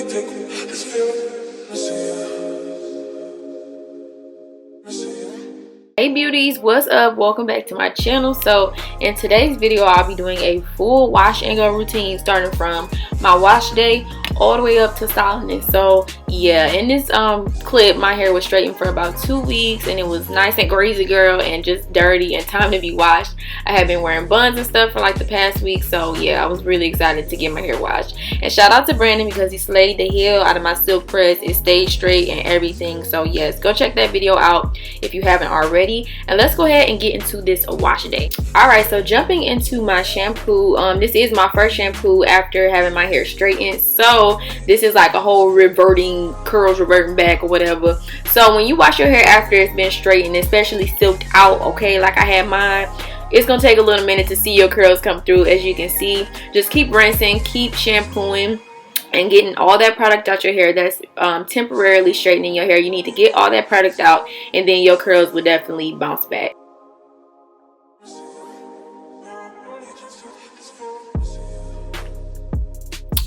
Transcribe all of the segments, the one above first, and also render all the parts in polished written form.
Hey beauties, what's up? Welcome back to my channel. So in today's video I'll be doing a full wash and go routine starting from my wash day all the way up to styling it. So yeah, in this clip my hair was straightened for about 2 weeks and it was nice and greasy, girl, and just dirty and time to be washed. I have been wearing buns and stuff for like the past week, so yeah, I was really excited to get my hair washed. And shout out to Brandon because he slayed the hell out of my silk press. It stayed straight and everything. So yes, go check that video out if you haven't already. And let's go ahead and get into this wash day. Alright, so jumping into my shampoo, this is my first shampoo after having my hair straightened. So this is like a whole curls reverting back or whatever. So when you wash your hair after it's been straightened, especially silked out, okay, like I had mine, it's gonna take a little minute to see your curls come through. As you can see, just keep rinsing, keep shampooing and getting all that product out your hair that's temporarily straightening your hair. You need to get all that product out and then your curls will definitely bounce back.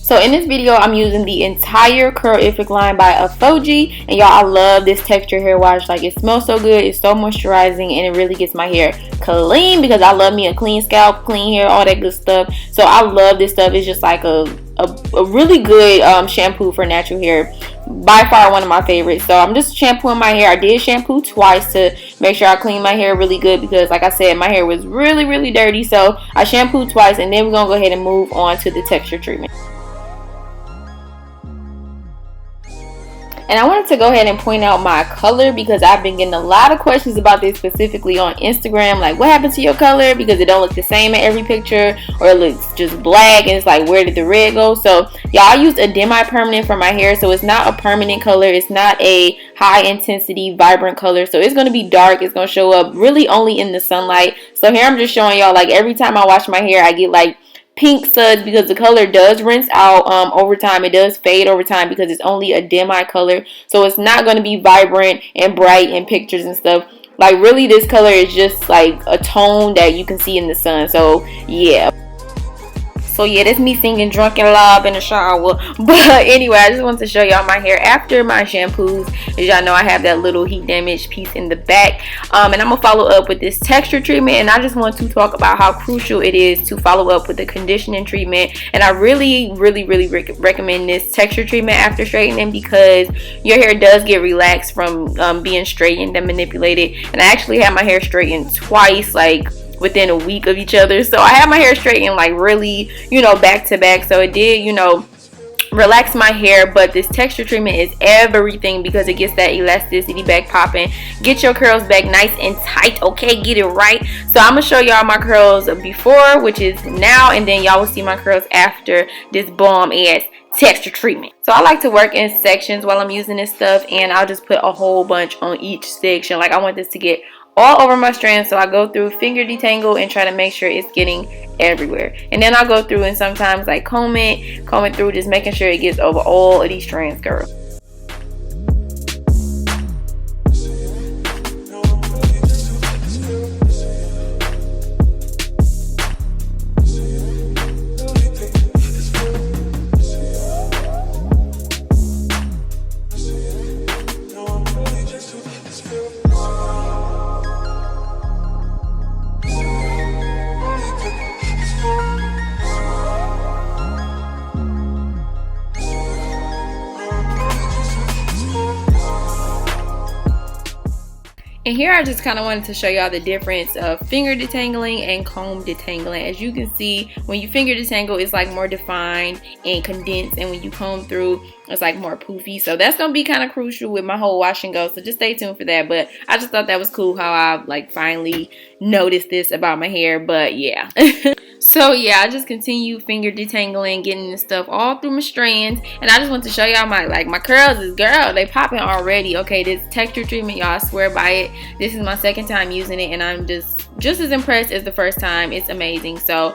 So in this video I'm using the entire Curlific line by APHOGEE, and y'all, I love this texture hair wash. Like, it smells so good, it's so moisturizing, and it really gets my hair clean because I love me a clean scalp, clean hair, all that good stuff. So I love this stuff. It's just like a really good shampoo for natural hair. By far one of my favorites. So I'm just shampooing my hair. I did shampoo twice to make sure I clean my hair really good because, like I said, my hair was really dirty. So I shampooed twice, and then we're gonna go ahead and move on to the texture treatment. And I wanted to go ahead and point out my color because I've been getting a lot of questions about this, specifically on Instagram. Like, what happened to your color? Because it don't look the same in every picture, or it looks just black and it's like, where did the red go? So y'all, I used a demi-permanent for my hair, so it's not a permanent color. It's not a high intensity vibrant color, so it's going to be dark. It's going to show up really only in the sunlight. So here I'm just showing y'all, like, every time I wash my hair I get like pink suds because the color does rinse out over time. It does fade over time because it's only a demi color, so it's not going to be vibrant and bright in pictures and stuff. Like, really, this color is just like a tone that you can see in the sun. So yeah. So yeah, that's me singing Drunken Love in the shower. But anyway, I just wanted to show y'all my hair after my shampoos. As y'all know, I have that little heat damage piece in the back. And I'm going to follow up with this texture treatment. And I just want to talk about how crucial it is to follow up with the conditioning treatment. And I really recommend this texture treatment after straightening because your hair does get relaxed from being straightened and manipulated. And I actually had my hair straightened twice, like within a week of each other. So I had my hair straightened like really, back to back. So it did, relax my hair. But this texture treatment is everything because it gets that elasticity back popping, get your curls back nice and tight, okay, get it right. So I'm gonna show y'all my curls before, which is now, and then y'all will see my curls after this bomb ass texture treatment. So I like to work in sections while I'm using this stuff, and I'll just put a whole bunch on each section. Like, I want this to get all over my strands, so I go through finger detangle and try to make sure it's getting everywhere. And then I'll go through and sometimes like comb it through, just making sure it gets over all of these strands, girl. And here I just kind of wanted to show y'all the difference of finger detangling and comb detangling. As you can see, when you finger detangle, it's like more defined and condensed, and when you comb through, it's like more poofy. So that's gonna be kind of crucial with my whole wash and go, so just stay tuned for that. But I just thought that was cool how I like finally noticed this about my hair. But yeah. So yeah, I just continue finger detangling, getting this stuff all through my strands. And I just want to show y'all my curls is, girl, they popping already. Okay, this texture treatment, y'all, I swear by it. This is my second time using it, and I'm just as impressed as the first time. It's amazing. So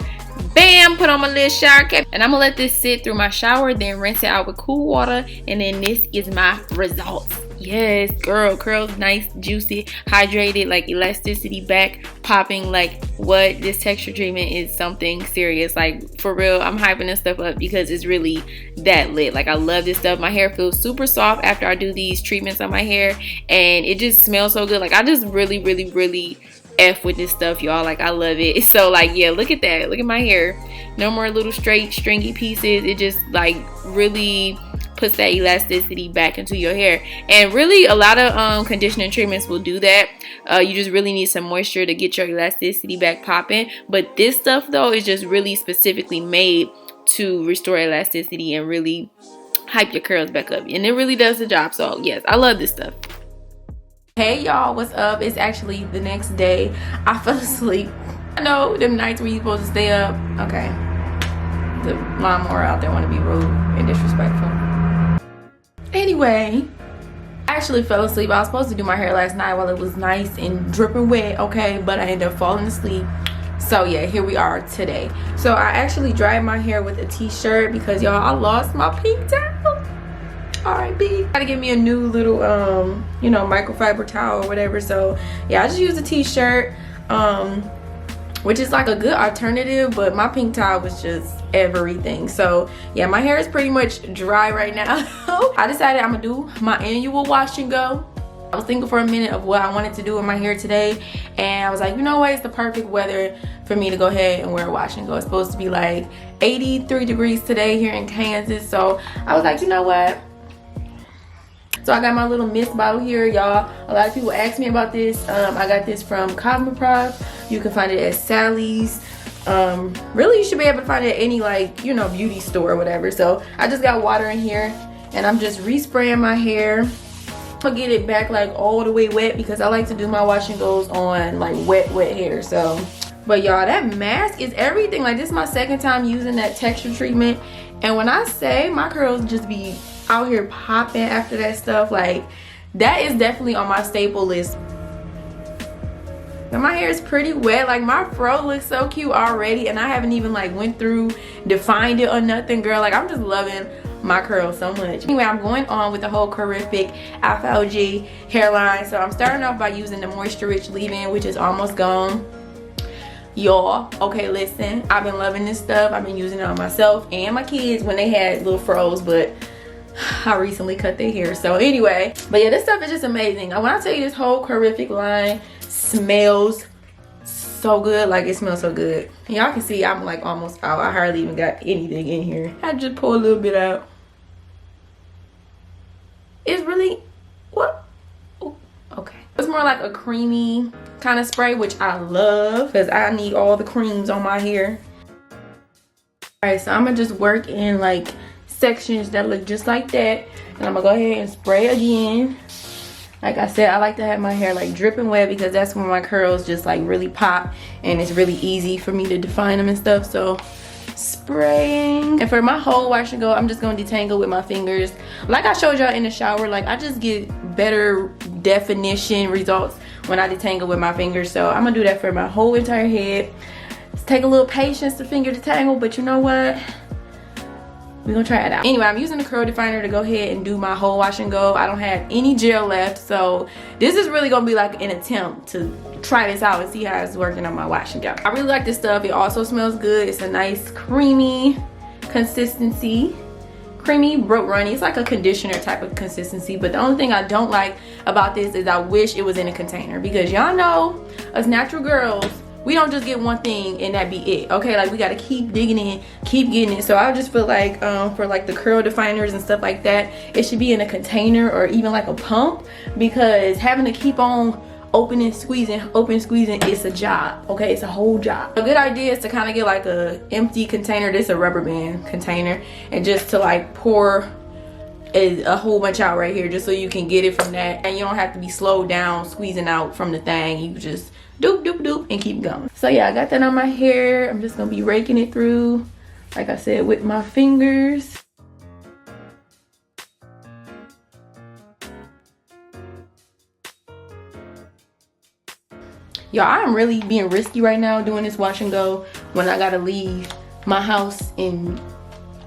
bam, put on my little shower cap, and I'm gonna let this sit through my shower, then rinse it out with cool water, and then this is my results. Yes, girl, curls nice, juicy, hydrated, like elasticity back popping. Like what, this texture treatment is something serious. Like for real, I'm hyping this stuff up because it's really that lit. Like I love this stuff. My hair feels super soft after I do these treatments on my hair, and it just smells so good. Like I just really F with this stuff, y'all. Like I love it. So like, yeah, look at that, look at my hair. No more little straight stringy pieces. It just like really puts that elasticity back into your hair. And really a lot of conditioning treatments will do that. You just really need some moisture to get your elasticity back popping, but this stuff though is just really specifically made to restore elasticity and really hype your curls back up, and it really does the job. So yes, I love this stuff. Hey y'all, what's up? It's actually the next day. I fell asleep. I know them nights where you supposed to stay up. Okay, the lawnmower out there want to be rude and disrespectful. Anyway, I actually fell asleep. I was supposed to do my hair last night while it was nice and dripping wet, okay, but I ended up falling asleep. So yeah, here we are today. So I actually dried my hair with a t-shirt because y'all, I lost my pink towel. R.I.P. Gotta get me a new little you know, microfiber towel or whatever. So yeah, I just used a t-shirt, which is like a good alternative, but my pink towel was just everything. So yeah, my hair is pretty much dry right now. I decided I'm gonna do my annual wash and go. I was thinking for a minute of what I wanted to do with my hair today, and I was like, you know what, it's the perfect weather for me to go ahead and wear a wash and go. It's supposed to be like 83 degrees today here in Kansas, so I was like, you know what. So I got my little mist bottle here, y'all. A lot of people ask me about this. I got this from Cosmoprof. You can find it at Sally's. Really, you should be able to find it at any, like, you know, beauty store or whatever. So I just got water in here, and I'm just respraying my hair. I'll get it back like all the way wet because I like to do my wash and goes on like wet hair. So, but y'all, that mask is everything. Like, this is my second time using that texture treatment, and when I say my curls just be out here popping after that stuff, like that is definitely on my staple list. And my hair is pretty wet. Like, my fro looks so cute already, and I haven't even like went through, defined it or nothing, girl. Like, I'm just loving my curls so much. Anyway, I'm going on with the whole horrific APHOGEE hairline. So I'm starting off by using the moisture rich leave-in, which is almost gone, y'all. Okay, listen, I've been loving this stuff. I've been using it on myself and my kids when they had little froze, but I recently cut their hair. So anyway, but yeah, this stuff is just amazing. When I tell you, this whole horrific line smells so good. Like, it smells so good. Y'all can see I'm like almost out. I hardly even got anything in here. I just pull a little bit out. It's really, what? Ooh, okay. It's more like a creamy kind of spray, which I love because I need all the creams on my hair. All right, so I'm gonna just work in like sections that look just like that, and I'm gonna go ahead and spray again. Like I said, I like to have my hair like dripping wet because that's when my curls just like really pop, and it's really easy for me to define them and stuff. So spraying. And for my whole wash and go, I'm just gonna detangle with my fingers. Like I showed y'all in the shower, like I just get better definition results when I detangle with my fingers. So I'm gonna do that for my whole entire head. It's take a little patience to finger detangle, but you know what? We're gonna try it out. Anyway, I'm using the curl definer to go ahead and do my whole wash and go. I don't have any gel left, so this is really gonna be like an attempt to try this out and see how it's working on my wash and go. I really like this stuff. It also smells good. It's a nice creamy consistency. Creamy but runny. It's like a conditioner type of consistency, but the only thing I don't like about this is I wish it was in a container, because y'all know us natural girls, we don't just get one thing and that be it, okay? Like, we gotta keep digging in, keep getting it. So I just feel like for like the curl definers and stuff like that, it should be in a container or even like a pump, because having to keep on opening, squeezing, open, squeezing, it's a job, okay? It's a whole job. A good idea is to kind of get like a empty container. This is a rubber band container, and just to like pour a whole bunch out right here, just so you can get it from that, and you don't have to be slowed down squeezing out from the thing. You just doop doop doop and keep going. So yeah, I got that on my hair. I'm just gonna be raking it through, like I said, with my fingers. Y'all, I'm really being risky right now doing this wash and go when I gotta leave my house in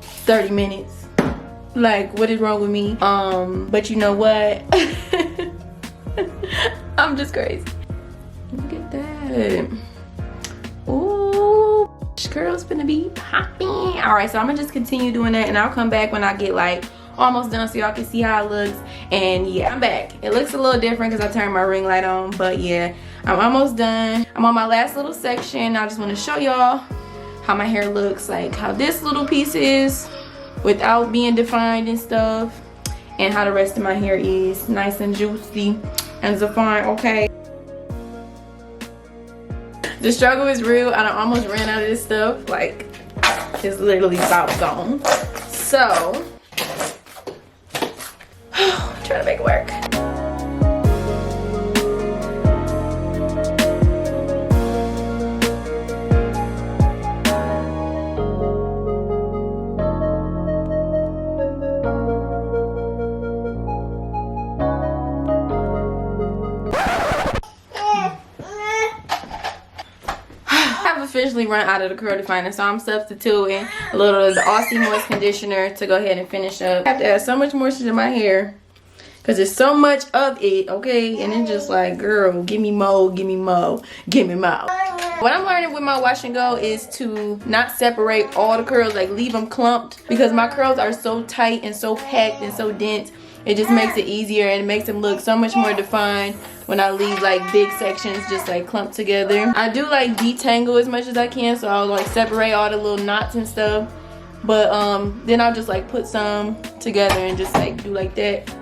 30 minutes. Like, what is wrong with me? But you know what? I'm just crazy. Look at that. Ooh, curls gonna be popping. All right, so I'm gonna just continue doing that, and I'll come back when I get like almost done so y'all can see how it looks. And yeah, I'm back. It looks a little different because I turned my ring light on, but yeah, I'm almost done. I'm on my last little section. I just want to show y'all how my hair looks, like how this little piece is without being defined and stuff, and how the rest of my hair is nice and juicy and defined. Okay, the struggle is real. I done almost ran out of this stuff. Like, it's literally about gone. So try to make it work. Officially run out of the curl definer, so I'm substituting a little of the Aussie Moist conditioner to go ahead and finish up. I have to add so much moisture to my hair because there's so much of it, okay? And it's just like, girl, give me more, give me more, give me more. What I'm learning with my wash and go is to not separate all the curls, like leave them clumped, because my curls are so tight and so packed and so dense. It just makes it easier and it makes them look so much more defined when I leave like big sections just like clumped together. I do like detangle as much as I can, so I'll like separate all the little knots and stuff. But then I'll just like put some together and just like do like that.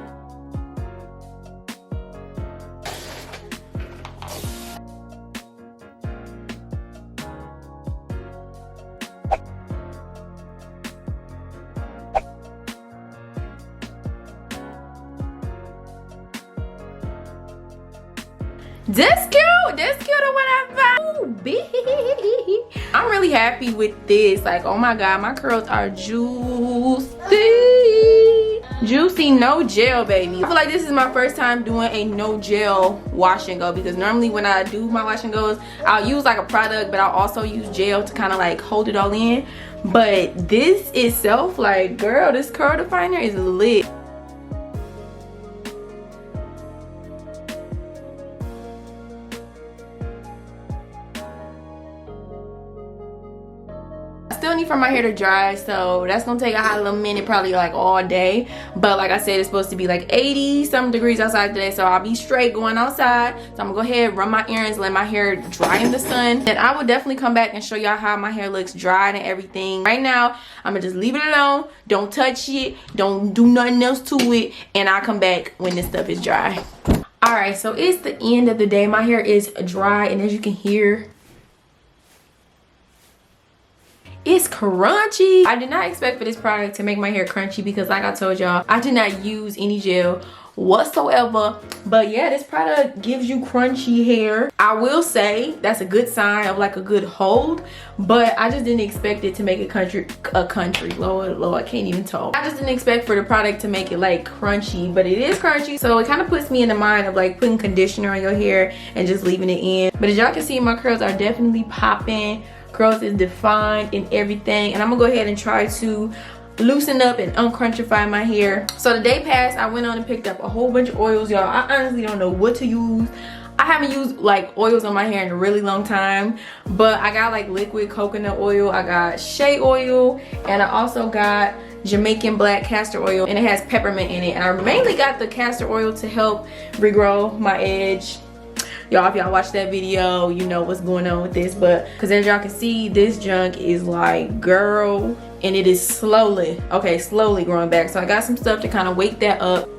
That's cute. That's cute or whatever. I'm really happy with this. Like, oh my god, my curls are juicy. Juicy, no gel, baby. I feel like this is my first time doing a no gel wash and go, because normally when I do my wash and goes, I'll use like a product, but I'll also use gel to kind of like hold it all in. But this itself, like, girl, this curl definer is lit. Still need for my hair to dry, so that's gonna take a hot little minute, probably like all day. But like I said, it's supposed to be like 80 some degrees outside today, so I'll be straight going outside. So I'm gonna go ahead, run my errands, let my hair dry in the sun, and I will definitely come back and show y'all how my hair looks dried and everything. Right now I'm gonna just leave it alone, don't touch it, don't do nothing else to it, and I'll come back when this stuff is dry. All right, so it's the end of the day. My hair is dry, and as you can hear, it's crunchy. I did not expect for this product to make my hair crunchy, because like I told y'all, I did not use any gel whatsoever. But yeah, this product gives you crunchy hair. I will say that's a good sign of like a good hold, but I just didn't expect it to make it Lord, I can't even talk. I just didn't expect for the product to make it like crunchy, but it is crunchy, so it kind of puts me in the mind of like putting conditioner on your hair and just leaving it in. But as y'all can see, my curls are definitely popping. Curls is defined and everything, and I'm gonna go ahead and try to loosen up and uncrunchify my hair. So the day passed, I went on and picked up a whole bunch of oils, y'all. I honestly don't know what to use. I haven't used like oils on my hair in a really long time, but I got like liquid coconut oil, I got shea oil, and I also got Jamaican black castor oil, and it has peppermint in it. And I mainly got the castor oil to help regrow my edge. Y'all, if y'all watch that video, you know what's going on with this. But because as y'all can see, this junk is like, girl, and it is slowly growing back. So I got some stuff to kind of wake that up.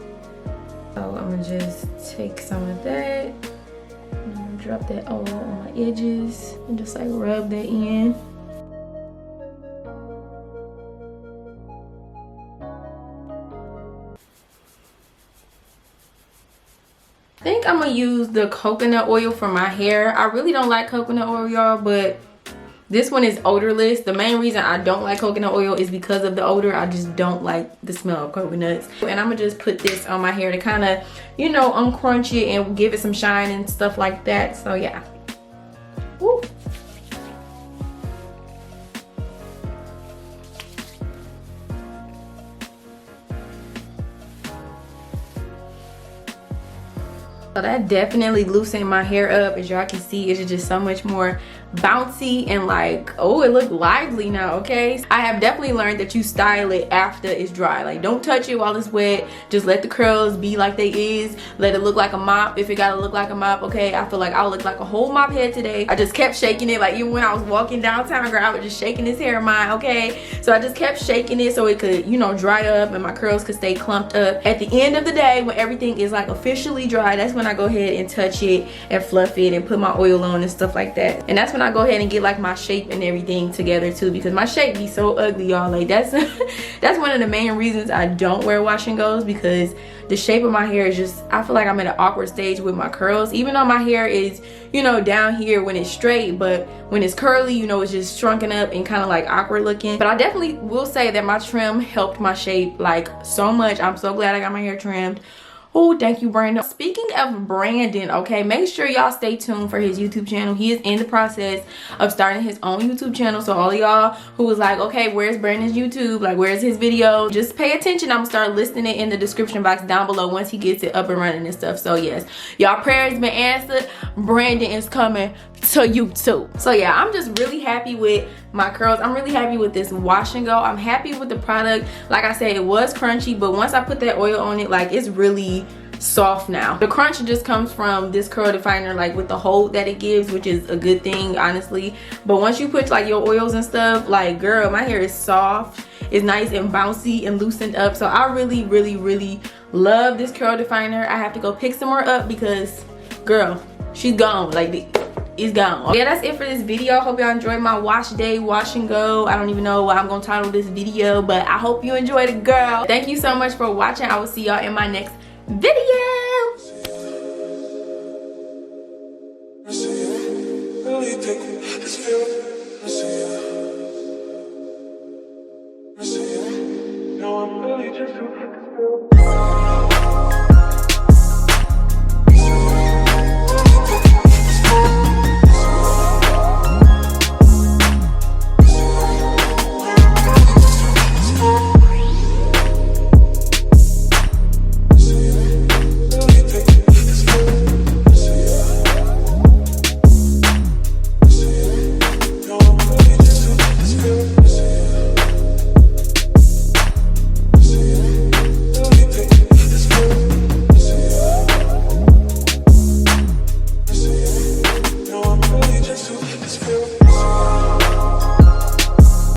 So I'm gonna just take some of that and I'm gonna drop that all on my edges and just like rub that in. I think I'm gonna use the coconut oil for my hair. I really don't like coconut oil, y'all, but this one is odorless. The main reason I don't like coconut oil is because of the odor. I just don't like the smell of coconuts. And I'm gonna just put this on my hair to kind of, you know, uncrunch it and give it some shine and stuff like that. So yeah. Woo. So that definitely loosened my hair up. As y'all can see, it's just so much more bouncy and like, oh, it looked lively now. Okay, I have definitely learned that you style it after it's dry. Like, don't touch it while it's wet. Just let the curls be like they is. Let it look like a mop if it gotta look like a mop. Okay, I feel like I look like a whole mop head today. I just kept shaking it. Like, even when I was walking downtown, girl, I was just shaking this hair of mine. Okay, so I just kept shaking it so it could, you know, dry up and my curls could stay clumped up. At the end of the day, when everything is like officially dry, that's when I go ahead and touch it and fluff it and put my oil on and stuff like that. And that's when I go ahead and get like my shape and everything together too, because my shape be so ugly, y'all. Like, that's that's one of the main reasons I don't wear wash and goes, because the shape of my hair is just, I feel like I'm at an awkward stage with my curls, even though my hair is, you know, down here when it's straight, but when it's curly, you know, it's just shrunken up and kind of like awkward looking. But I definitely will say that my trim helped my shape like so much. I'm so glad I got my hair trimmed. Oh, thank you, Brandon. Speaking of Brandon, okay, make sure y'all stay tuned for his YouTube channel. He is in the process of starting his own YouTube channel. So all of y'all who was like, okay, where's Brandon's YouTube? Like, where's his video? Just pay attention. I'm gonna start listing it in the description box down below once he gets it up and running and stuff. So yes, y'all prayers been answered. Brandon is coming to YouTube. So yeah, I'm just really happy with my curls. I'm really happy with this wash and go. I'm happy with the product. Like I said, it was crunchy, but once I put that oil on it, like, it's really soft now. The crunch just comes from this curl definer, like with the hold that it gives, which is a good thing, honestly. But once you put like your oils and stuff, like, girl, my hair is soft, it's nice and bouncy and loosened up. So I really, really, really love this curl definer. I have to go pick some more up because, girl, she's gone. Like, it's gone. Yeah, that's it for this video. Hope y'all enjoyed my wash day, wash and go. I don't even know what I'm gonna title this video, but I hope you enjoyed it, girl. Thank you so much for watching. I will see y'all in my next video. No, I'm really just